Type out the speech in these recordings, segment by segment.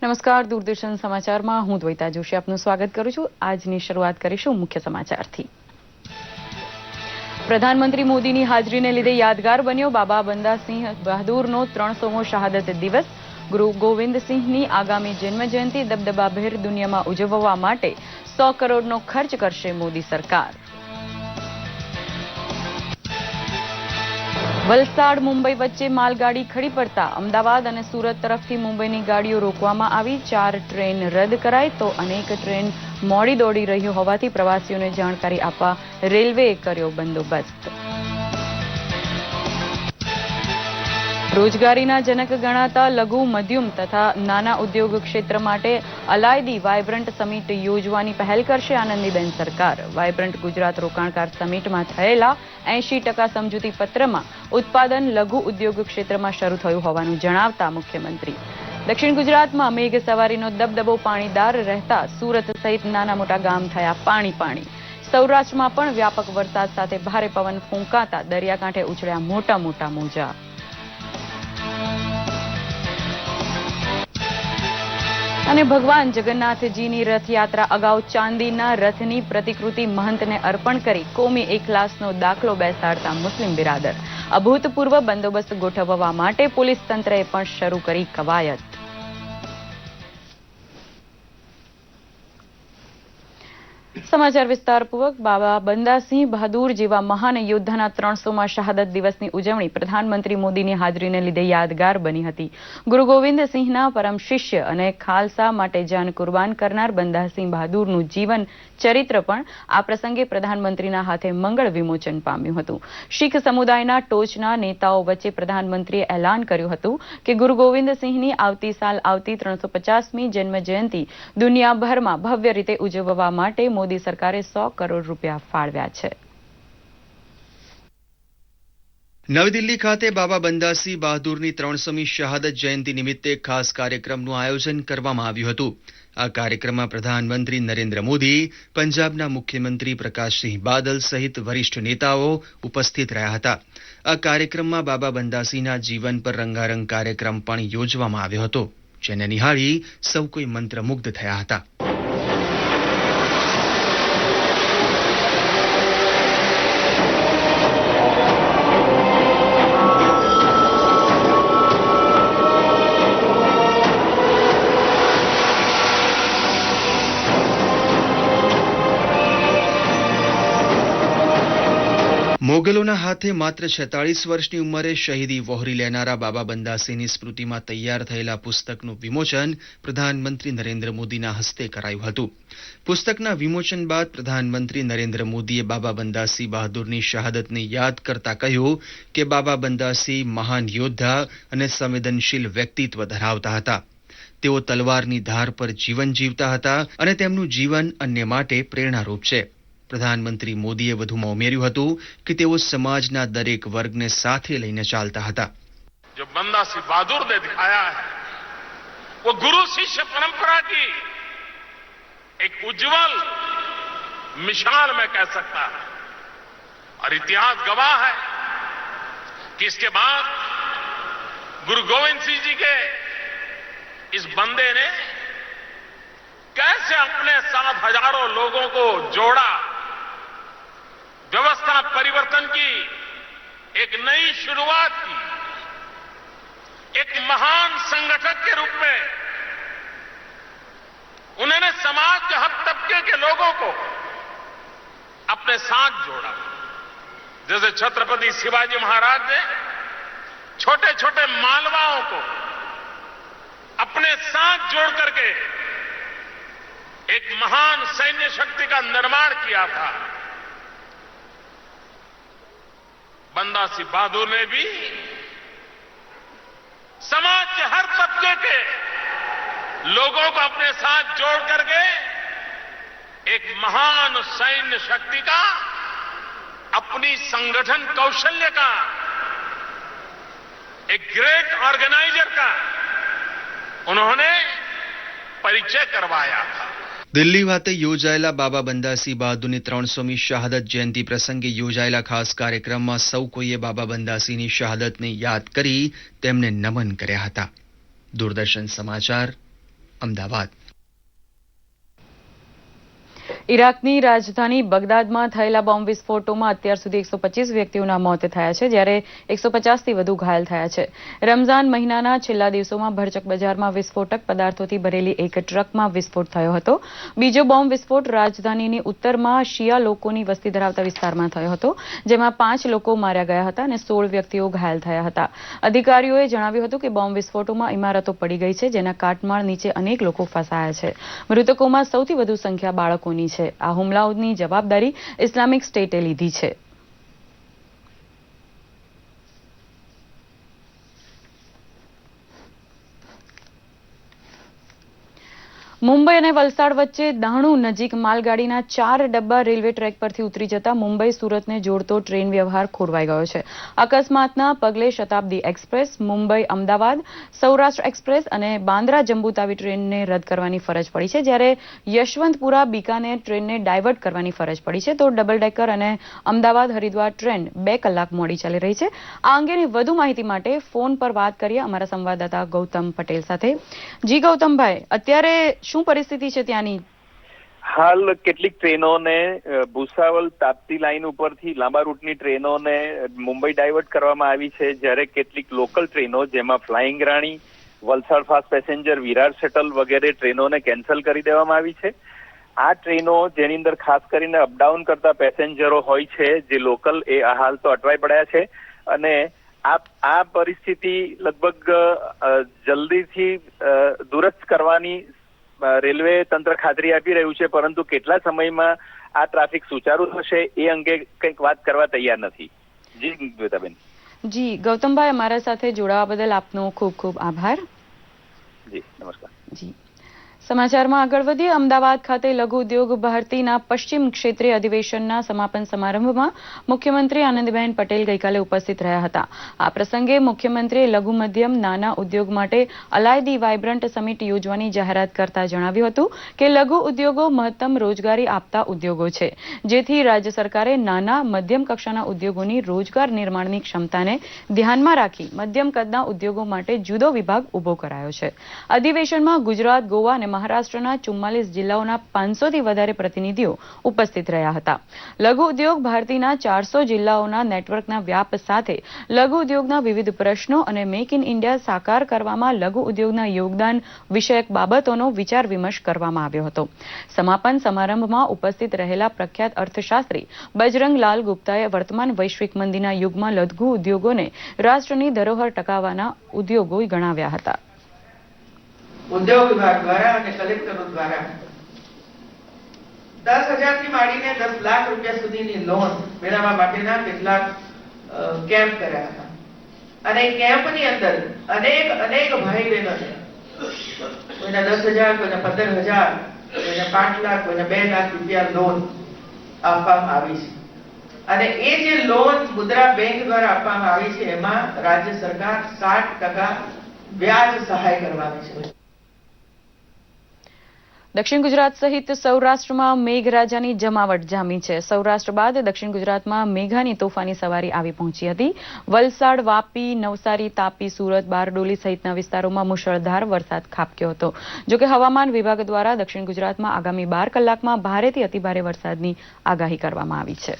નમસ્કાર, દૂરદર્શન સમાચારમાં હું દ્વૈતા જોશી આપનું સ્વાગત કરું છું। આજની શરૂઆત કરીશું મુખ્ય સમાચારથી। પ્રધાનમંત્રી મોદીની હાજરીને લીધે યાદગાર બન્યો બાબા બંદા સિંહ બહાદુરનો 300મો શહાદત દિવસ। ગુરુ ગોવિંદ સિંહની આગામી જન્મજયંતિ દબદબાભેર દુનિયામાં ઉજવવા માટે 100 કરોડનો ખર્ચ કરશે મોદી સરકાર। વલસાડ મુંબઈ વચ્ચે માલગાડી ખડી પડતા અમદાવાદ અને સુરત તરફથી મુંબઈની ગાડીઓ રોકવામાં આવી। 4 ટ્રેન રદ કરાઈ તો અનેક ટ્રેન મોડી દોડી રહી હોવાથી પ્રવાસીઓને જાણકારી આપવા રેલવેએ કર્યો બંદોબસ્ત। રોજગારીના જનક ગણાતા લઘુ મધ્યમ તથા નાના ઉદ્યોગ ક્ષેત્ર માટે અલાયદી વાયબ્રન્ટ સમિટ યોજવાની પહેલ કરશે આનંદીબેન સરકાર। વાયબ્રન્ટ ગુજરાત રોકાણકાર સમિટમાં થયેલા 80% સમજૂતી પત્રમાં ઉત્પાદન લઘુ ઉદ્યોગ ક્ષેત્રમાં શરૂ થયું હોવાનું જણાવતા મુખ્યમંત્રી દક્ષિણ ગુજરાતમાં મેઘ સવારીનો દબદબો પાણીદાર રહેતા સુરત સહિત નાના મોટા ગામ થયા પાણી। સૌરાષ્ટ્રમાં પણ વ્યાપક વરસાદ સાથે ભારે પવન ફૂંકાતા દરિયાકાંઠે ઉછળ્યા મોટા મોટા મોજા। અને ભગવાન જગન્નાથજીની રથયાત્રા અગાઉ ચાંદીના રથની પ્રતિકૃતિ મહંતને અર્પણ કરી કોમી એકલાસનો દાખલો બેસાડતા મુસ્લિમ બિરાદર। અભૂતપૂર્વ બંદોબસ્ત ગોઠવવા માટે પોલીસ તંત્રએ પણ શરૂ કરી કવાયત। સમાચાર વિસ્તારપૂર્વક બાબા બંદા સિંહ બહાદુર જેવા મહાન યોદ્ધાના 300મા શહાદત દિવસની ઉજવણી પ્રધાનમંત્રી મોદીની હાજરીને લીધે યાદગાર બની હતી। ગુરુ ગોવિંદ સિંહના પરમ શિષ્ય અને ખાલસા માટે જાન કુરબાન કરનાર બંદાસિંહ બહાદુરનું જીવન ચરિત્ર પણ આ પ્રસંગે પ્રધાનમંત્રીના હાથે મંગળ વિમોચન પામ્યું હતું। શીખ સમુદાયના ટોચના નેતાઓ વચ્ચે પ્રધાનમંત્રીએ એલાન કર્યું હતું કે ગુરુ ગોવિંદ સિંહની આવતી સાલ આવતી 350મી જન્મજયંતિ દુનિયાભરમાં ભવ્ય રીતે ઉજવવા માટે મોદી સરકારે 100 કરોડ રૂપિયા ફાળવ્યા છે। નવી દિલ્હી ખાતે બાબા બંદાસિંહ બહાદુરની 300મી શહાદત જયંતિ નિમિત્તે ખાસ કાર્યક્રમનું આયોજન કરવામાં આવ્યું હતું। આ કાર્યક્રમમાં પ્રધાનમંત્રી નરેન્દ્ર મોદી, પંજાબના મુખ્યમંત્રી પ્રકાશસિંહ બાદલ સહિત વરિષ્ઠ નેતાઓ ઉપસ્થિત રહ્યા હતા। આ કાર્યક્રમમાં બાબા બંદાસિંહના જીવન પર રંગારંગ કાર્યક્રમ પણ યોજવામાં આવ્યો હતો, જેને નિહાળી સૌ કોઈ મંત્રમુગ્ધ થયા હતા। મોગલોના હાથે માત્ર 46 વર્ષની ઉંમરે શહીદી વહોરી લેનારા બાબા બંદાસિંહની સ્મૃતિમાં તૈયાર થયેલા પુસ્તકનું વિમોચન પ્રધાનમંત્રી નરેન્દ્ર મોદીના હસ્તે કરાયું હતું। પુસ્તકના વિમોચન બાદ પ્રધાનમંત્રી નરેન્દ્ર મોદીએ બાબા બંદાસિંહ બહાદુરની શહાદતને યાદ કરતા કહ્યું કે બાબા બંદાસિંહ મહાન યોદ્ધા અને સંવેદનશીલ વ્યક્તિત્વ ધરાવતા હતા। તેઓ તલવારની ધાર પર જીવન જીવતા હતા અને તેમનું જીવન અન્ય માટે પ્રેરણારૂપ છે। પ્રધાનમંત્રી મોદીએ વધુમાં ઉમેર્યું હતું કે તેઓ સમાજના દરેક વર્ગને સાથે લઈને ચાલતા હતા। जो बंदा सिंह बहादुर ने दिखाया है वो गुरु शिष्य परंपरा की एक उज्जवल मिसाल में कह सकता है और इतिहास गवाह है कि इसके बाद गुरु गोविंद सिंह जी के इस बंदे ने कैसे अपने साथ हजारों लोगों को जोड़ा, व्यवस्था परिवर्तन की एक नई शुरुआत की, एक महान संगठक के रूप में उन्होंने समाज के हर तबके के लोगों को अपने साथ जोड़ा। जैसे छत्रपति शिवाजी महाराज ने छोटे छोटे मालवाओं को अपने साथ जोड़ करके एक महान सैन्य शक्ति का निर्माण किया था। बंदा सिंह बहादुर ने भी समाज के हर तबके के लोगों को अपने साथ जोड़ करके एक महान सैन्य शक्ति का, अपनी संगठन कौशल्य का, एक ग्रेट ऑर्गेनाइजर का उन्होंने परिचय करवाया था। દિલ્હી ખાતે યોજાયેલા બાબા બંદાસિંહ બહાદુરની 300મી શહાદત જયંતિ પ્રસંગે યોજાયેલા ખાસ કાર્યક્રમમાં સૌ કોઈએ બાબા બંદાસિંહની શહાદતને યાદ કરી તેમને નમન કર્યા હતા। દૂરદર્શન સમાચાર અમદાવાદ. ઇરાકની રાજધાની બગદાદમાં થયેલા બોમ્બ વિસ્ફોટોમાં અત્યાર સુધી 125 વ્યક્તિઓના મોત થયા છે, જ્યારે 150થી વધુ ઘાયલ થયા છે. રમઝાન મહિનાના છેલ્લા દિવસોમાં ભરચક બજારમાં વિસ્ફોટક પદાર્થોથી ભરેલી એક ટ્રકમાં વિસ્ફોટ થયો હતો. બીજો બોમ્બ વિસ્ફોટ રાજધાનીની ઉત્તરમાં શિયા લોકોની વસ્તી ધરાવતા વિસ્તારમાં થયો હતો, જેમાં 5 લોકો માર્યા ગયા હતા અને 16 વ્યક્તિઓ ઘાયલ થયા હતા. અધિકારીઓએ જણાવ્યું હતું કે બોમ્બ વિસ્ફોટોમાં ઇમારતો પડી ગઈ છે, જેના કાટમાળ નીચે અનેક લોકો ફસાયા છે. મૃતકોમાં સૌથી વધુ સંખ્યા બાળકોની છે. આ હુમલાઓની જવાબદારી ઇસ્લામિક સ્ટેટે લીધી છે. મુંબઈ અને વલસાડ વચ્ચે દાણુ નજીક માલગાડીના 4 ડબ્બા રેલવે ટ્રેક પરથી ઉતરી જતા મુંબઈ સુરતને જોડતો ટ્રેન વ્યવહાર ખોરવાઈ ગયો છે. અકસ્માતના પગલે શતાબ્દી એક્સપ્રેસ, મુંબઈ અમદાવાદ, સૌરાષ્ટ્ર એક્સપ્રેસ અને બાંદ્રા જંબુતાવી ટ્રેનને રદ કરવાની ફરજ પડી છે, જ્યારે યશવંતપુરા બીકાનેર ટ્રેનને ડાયવર્ટ કરવાની ફરજ પડી છે, તો ડબલ ડેકર અને અમદાવાદ હરિદ્વાર ટ્રેન 2 કલાક મોડી ચાલી રહી છે. આ અંગેની વધુ માહિતી માટે ફોન પર વાત કરીએ અમારા સંવાદદાતા ગૌતમ પટેલ સાથે. જી ગૌતમભાઈ, અત્યારે શું પરિસ્થિતિ છે ત્યાંની? હાલ કેટલીક ટ્રેનોને ભુસાવલ તાપ્તી લાઇન ઉપરથી લાંબા રૂટની ટ્રેનોને મુંબઈ ડાયવર્ટ કરવામાં આવી છે, જ્યારે કેટલીક લોકલ ટ્રેનો જેમાં flying Rani, Valsad fast passenger, Virar shuttle વગેરે ટ્રેનોને કેન્સલ કરી દેવામાં આવી છે. આ ટ્રેનો જેની અંદર ખાસ કરીને અપડાઉન કરતા પેસેન્જરો હોય છે જે લોકલ, એ હાલ તો અટવાઈ પડ્યા છે અને આ પરિસ્થિતિ લગભગ જલ્દીથી દુરસ્ત કરવાની રેલવે તંત્ર ખાતરી આપી રહ્યું છે, પરંતુ કેટલા સમયમાં આ ટ્રાફિક સુચારુ થશે એ અંગે કંઈક વાત કરવા તૈયાર નથી. જી ગીતાબેન. જી ગૌતમભાઈ, અમારા સાથે જોડાવા બદલ આપનો ખૂબ ખૂબ આભાર. જી નમસ્કાર. જી સમાચારમાં આગળ વધીએ. અમદાવાદ ખાતે લઘુ ઉદ્યોગ ભારતીના પશ્ચિમ ક્ષેત્રીય અધિવેશનના સમાપન સમારંભમાં મુખ્યમંત્રી આનંદીબેન પટેલ ગઈકાલે ઉપસ્થિત રહ્યા હતા. આ પ્રસંગે મુખ્યમંત્રીએ લઘુ મધ્યમ નાના ઉદ્યોગ માટે અલાયદી વાઇબ્રન્ટ સમિટ યોજવાની જાહેરાત કરતા જણાવ્યું હતું કે લઘુ ઉદ્યોગો મહત્તમ રોજગારી આપતા ઉદ્યોગો છે, જેથી રાજ્ય સરકારે નાના મધ્યમ કક્ષાના ઉદ્યોગોની રોજગાર નિર્માણની ક્ષમતાને ધ્યાનમાં રાખી મધ્યમ કદના ઉદ્યોગો માટે જુદો વિભાગ ઉભો કરાયો છે. અધિવેશનમાં ગુજરાત, ગોવા અને મહારાષ્ટ્રના 44 જિલ્લાઓના 500થી વધારે પ્રતિનિધિઓ ઉપસ્થિત રહ્યા હતા. લઘુ ઉદ્યોગ ભારતીના 400 જિલ્લાઓના નેટવર્કના વ્યાપ સાથે લઘુ ઉદ્યોગના વિવિધ પ્રશ્નો અને મેક ઇન ઇન્ડિયા સાકાર કરવામાં લઘુ ઉદ્યોગના યોગદાન વિષયક બાબતોનો વિચાર વિમર્શ કરવામાં આવ્યો હતો. સમાપન સમારંભમાં ઉપસ્થિત રહેલા પ્રખ્યાત અર્થશાસ્ત્રી બજરંગલાલ ગુપ્તાએ વર્તમાન વૈશ્વિક મંદીના યુગમાં લઘુ ઉદ્યોગોને રાષ્ટ્રની ધરોહર ટકાવવાના ઉદ્યોગો ગણાવ્યા હતા. ઉદ્યોગ વિભાગ દ્વારા અને કલેક્ટરો દ્વારા 10,000 થી માંડીને 10 લાખ રૂપિયા સુધીની લોન મેળવવા માટેના કેટલાક કેમ્પ કર્યા હતા અને એ કેમ્પની અંદર અનેક ભાઈ બહેનોને કોઈને 10,000, કોઈને 15,000, કોઈને 5 લાખ, કોઈને 2 લાખ રૂપિયા લોન આપવામાં આવી છે અને એ જે લોન મુદ્રા બેંક દ્વારા આપવામાં આવી છે એમાં રાજ્ય સરકાર 60% વ્યાજ સહાય કરવાની છે. દક્ષિણ ગુજરાત સહિત સૌરાષ્ટ્રમાં મેઘરાજાની જમાવટ જામી છે. સૌરાષ્ટ્ર બાદ દક્ષિણ ગુજરાતમાં મેઘાની તોફાની સવારી આવી પહોંચી હતી. વલસાડ, વાપી, નવસારી, તાપી, સુરત, બારડોલી સહિતના વિસ્તારોમાં મુશળધાર વરસાદ ખાબક્યો હતો. જોકે હવામાન વિભાગ દ્વારા દક્ષિણ ગુજરાતમાં આગામી 12 કલાકમાં ભારેથી અતિભારે વરસાદની આગાહી કરવામાં આવી છે.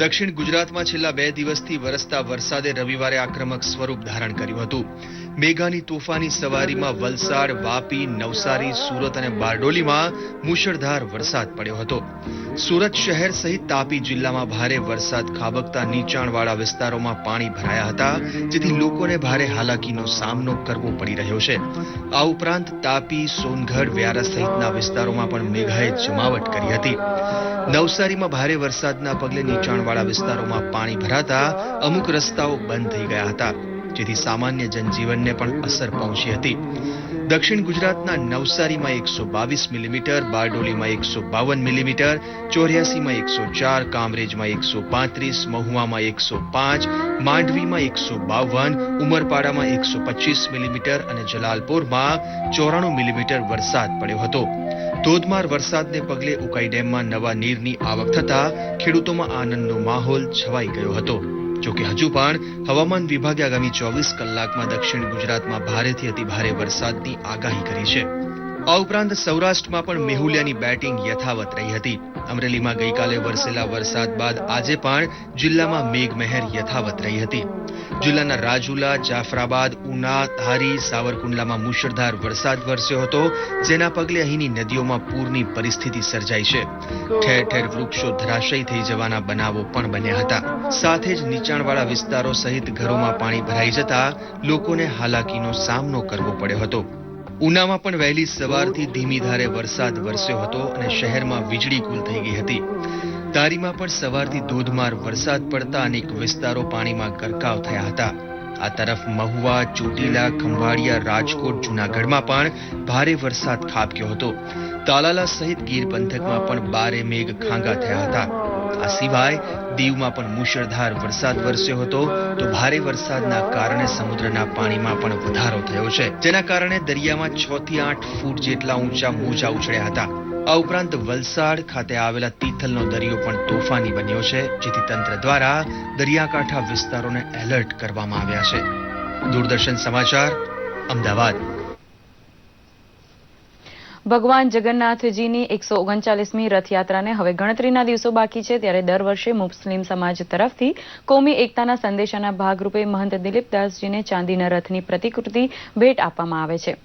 દક્ષિણ ગુજરાતમાં છેલ્લા 2 દિવસથી વરસતા વરસાદે રવિવારે આક્રમક સ્વરૂપ ધારણ કર્યું હતું. મેઘાની તોફાની સવારીમાં વલસાડ, વાપી, નવસારી, સુરત અને બારડોલીમાં મુશળધાર વરસાદ પડ્યો હતો. સુરત શહેર સહિત તાપી જિલ્લામાં ભારે વરસાદ ખાબકતા નીચાણવાળા વિસ્તારોમાં પાણી ભરાયા હતા, જેથી લોકોને ભારે હાલાકીનો સામનો કરવો પડી રહ્યો છે. આ ઉપરાંત તાપી, સોનગઢ, વ્યારા સહિતના વિસ્તારોમાં પણ મેઘાએ જમાવટ કરી હતી. નવસારીમાં ભારે વરસાદના પગલે નીચાણવાળા વિસ્તારોમાં પાણી ભરાતા અમુક રસ્તાઓ બંધ થઈ ગયા હતા, જેથી સામાન્ય જનજીવનને પણ અસર પહોંચી હતી. દક્ષિણ ગુજરાતના નવસારીમાં 122 મિલીમીટર, બારડોલીમાં 152 મિલીમીટર, ચોર્યાસીમાં 104, કામરેજમાં 135, મહુવામાં 105, માંડવીમાં 152, ઉમરપાડામાં 125 મિલીમીટર અને જલાલપોરમાં 94 મિલીમીટર વરસાદ પડ્યો હતો. ધોધમાર વરસાદને પગલે ઉકાઈ ડેમમાં નવા નીરની આવક થતા ખેડૂતોમાં આનંદનો માહોલ છવાઈ ગયો હતો. જોકે હજુ પણ હવામાન વિભાગે આગામી 24 કલાકમાં દક્ષિણ ગુજરાતમાં ભારેથી અતિભારે વરસાદની આગાહી કરી છે. આ ઉપરાંત સૌરાષ્ટ્રમાં પણ મેહુલિયાની બેટિંગ યથાવત રહી હતી. અમરેલીમાં ગઈકાલે વરસેલા વરસાદ બાદ આજે પણ જિલ્લામાં મેઘમહેર યથાવત રહી હતી. જિલ્લાના રાજુલા, જાફરાબાદ, ઉના, ધારી, સાવરકુંડલામાં મુશળધાર વરસાદ વરસ્યો હતો, જેના પગલે અહીંની નદીઓમાં પૂરની પરિસ્થિતિ સર્જાઈ છે. ઠેર ઠેર વૃક્ષો ધરાશયી થઈ જવાના બનાવો પણ બન્યા હતા. સાથે જ નીચાણવાળા વિસ્તારો સહિત ઘરોમાં પાણી ભરાઈ જતા લોકોને હાલાકીનો સામનો કરવો પડ્યો હતો. ઉનામાં પણ વહેલી સવારથી ધીમી ધારે વરસાદ વરસ્યો હતો અને શહેરમાં વીજળી ગુલ થઈ ગઈ હતી. ધારીમાં પણ સવારથી ધોધમાર વરસાદ પડતા અનેક વિસ્તારો પાણીમાં ગરકાવ થયા હતા. આ તરફ મહુવા, ચોટીલા, ખંભાળિયા, રાજકોટ, જૂનાગઢમાં પણ ભારે વરસાદ ખાબક્યો હતો. તાલાલા સહિત ગીર પંથકમાં પણ બારે મેઘ ખાંગા થયા હતા. આ સિવાય દીવમાં પણ મુશળધાર વરસાદ વરસ્યો હતો. તો ભારે વરસાદના કારણે સમુદ્રના પાણીમાં પણ વધારો થયો છે, જેના કારણે દરિયામાં 6 થી 8 ફૂટ જેટલા ઊંચા મોજા ઉછળ્યા હતા. આ ઉપરાંત વલસાડ ખાતે આવેલા તિથલનો દરિયો પણ તોફાની બન્યો છે, જેથી તંત્ર દ્વારા દરિયાકાંઠા વિસ્તારોને એલર્ટ કરવામાં આવ્યા છે. દૂરદર્શન સમાચાર, અમદાવાદ. ભગવાન જગન્નાથજીની 139મી રથયાત્રાને હવે ગણતરીના દિવસો બાકી છે, ત્યારે દર વર્ષે મુસ્લિમ સમાજ તરફથી કોમી એકતાના સંદેશાના ભાગરૂપે મહંત દિલીપદાસજીને ચાંદીના રથની પ્રતિકૃતિ ભેટ આપવામાં આવે છે.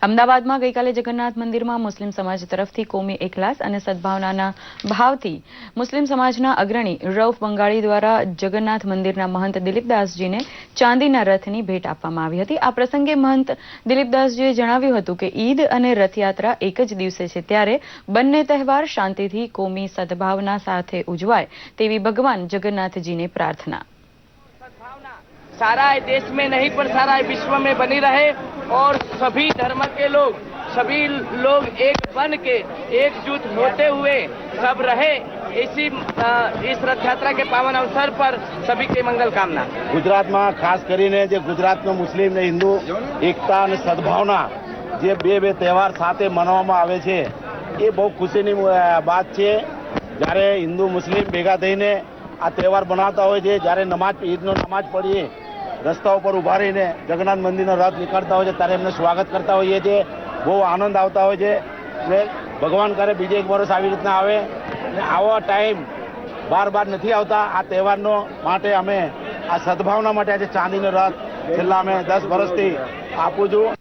અમદાવાદમાં ગઈકાલે જગન્નાથ મંદિરમાં મુસ્લિમ સમાજ તરફથી કોમી એકલાસ અને સદભાવનાના ભાવથી મુસ્લિમ સમાજના અગ્રણી રઉફ બંગાળી દ્વારા જગન્નાથ મંદિરના મહંત દિલીપદાસજીને ચાંદીના રથની ભેટ આપવામાં આવી હતી. આ પ્રસંગે મહંત દિલીપદાસજીએ જણાવ્યું હતું કે ઈદ અને રથયાત્રા એક જ દિવસે છે, ત્યારે બંને તહેવાર શાંતિથી કોમી સદભાવના સાથે ઉજવાય તેવી ભગવાન જગन्नाथ ने प्रार्थना. सारा देश में नहीं पर सारा विश्व में बनी रहे और सभी धर्म के लोग सभी लोग एक बन के एकजुट होते हुए सब रहे, इसी इस रथ यात्रा के पावन अवसर पर सभी की मंगल कामना. ગુજરાતમાં ખાસ કરીને જે ગુજરાતનો મુસ્લિમ ને હિન્દુ એકતા અને સદભાવના જે બે તહેવાર સાથે મનાવવામાં આવે છે, એ બહુ ખુશીની વાત છે. જ્યારે હિન્દુ મુસ્લિમ ભેગા થઈને આ તહેવાર બનાવતા હોય છે, જ્યારે ઈદનો નમાજ પડીએ રસ્તા ઉપર ઊભા રહીને જગન્નાથ મંદિરનો રથ નીકળતા હોય છે, ત્યારે એમને સ્વાગત કરતા હોઈએ છીએ. બહુ આનંદ આવતા હોય છે. એટલે ભગવાન કરે બીજે એક વર્ષ આવી રીતના આવે અને આવો ટાઈમ બાર નથી આવતા. આ તહેવારનો માટે અમે આ સદભાવના માટે આજે ચાંદીનો રથ છેલ્લા અમે 10 વર્ષથી આપું છું.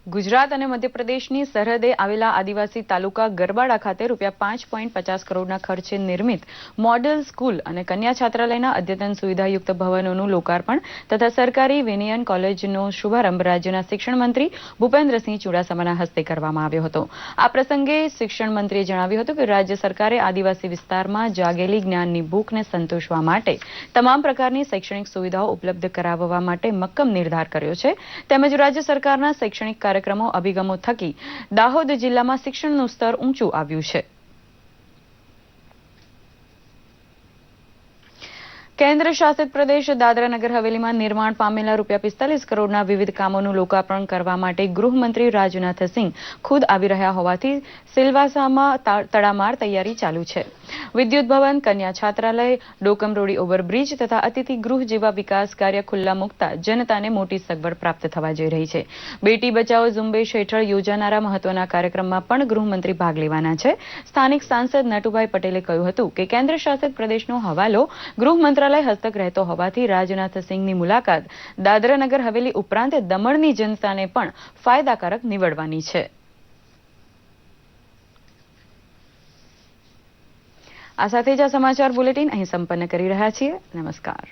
ગુજરાત અને મધ્યપ્રદેશની સરહદે આવેલા આદિવાસી તાલુકા ગરબાડા ખાતે ₹5.50 કરોડના ખર્ચે નિર્મિત મોડેલ સ્કૂલ અને કન્યા છાત્રાલયના અદ્યતન સુવિધાયુક્ત ભવનોનું લોકાર્પણ તથા સરકારી વિનયન કોલેજનો શુભારંભ રાજ્યના શિક્ષણ મંત્રી ભૂપેન્દ્રસિંહ ચુડાસમાના હસ્તે કરવામાં આવ્યો હતો. આ પ્રસંગે શિક્ષણ મંત્રીએ જણાવ્યું હતું કે રાજ્ય સરકારે આદિવાસી વિસ્તારમાં જાગેલી જ્ઞાનની ભૂખને સંતોષવા માટે તમામ પ્રકારની શૈક્ષણિક સુવિધાઓ ઉપલબ્ધ કરાવવા માટે મક્કમ નિર્ધાર કર્યો છે. તેમજ રાજ્ય સરકારના શૈક્ષણિક કાર્યક્રમો અભિગમો થકી દાહોદ જિલ્લામાં શિક્ષણનું સ્તર ઊંચું આવ્યું છે. કેન્દ્ર શાસિત પ્રદેશ દાદરા નગર હવેલીમાં નિર્માણ પામેલા ₹45 કરોડના વિવિધ કામોનું લોકાર્પણ કરવા માટે ગૃહમંત્રી રાજનાથસિંહ ખુદ આવી રહ્યા હોવાથી સિલવાસામાં તડામાર તૈયારી ચાલુ છે. વિદ્યુત ભવન, કન્યા છાત્રાલય, ડોકમરોડી ઓવરબ્રિજ તથા અતિથિ ગૃહ જેવા વિકાસ કાર્ય ખુલ્લા મૂકતા જનતાને મોટી સગવડ પ્રાપ્ત થવા જઈ રહી છે. બેટી બચાવો ઝુંબેશ હેઠળ યોજાનારા મહત્વના કાર્યક્રમમાં પણ ગૃહમંત્રી ભાગ લેવાના છે. સ્થાનિક સાંસદ નટુભાઈ પટેલે કહ્યું હતું કે કેન્દ્ર શાસિત પ્રદેશનો હવાલો ગૃહ મંત્રાલય હસ્તક રહેતો હોવાથી રાજનાથસિંહની મુલાકાત દાદરા નગર હવેલી ઉપરાંત દમણની જનતાને પણ ફાયદાકારક નીવડવાની છે. આ સાથે જ આ સમાચાર બુલેટિન અહીં સંપન્ન કરી રહ્યા છીએ. નમસ્કાર.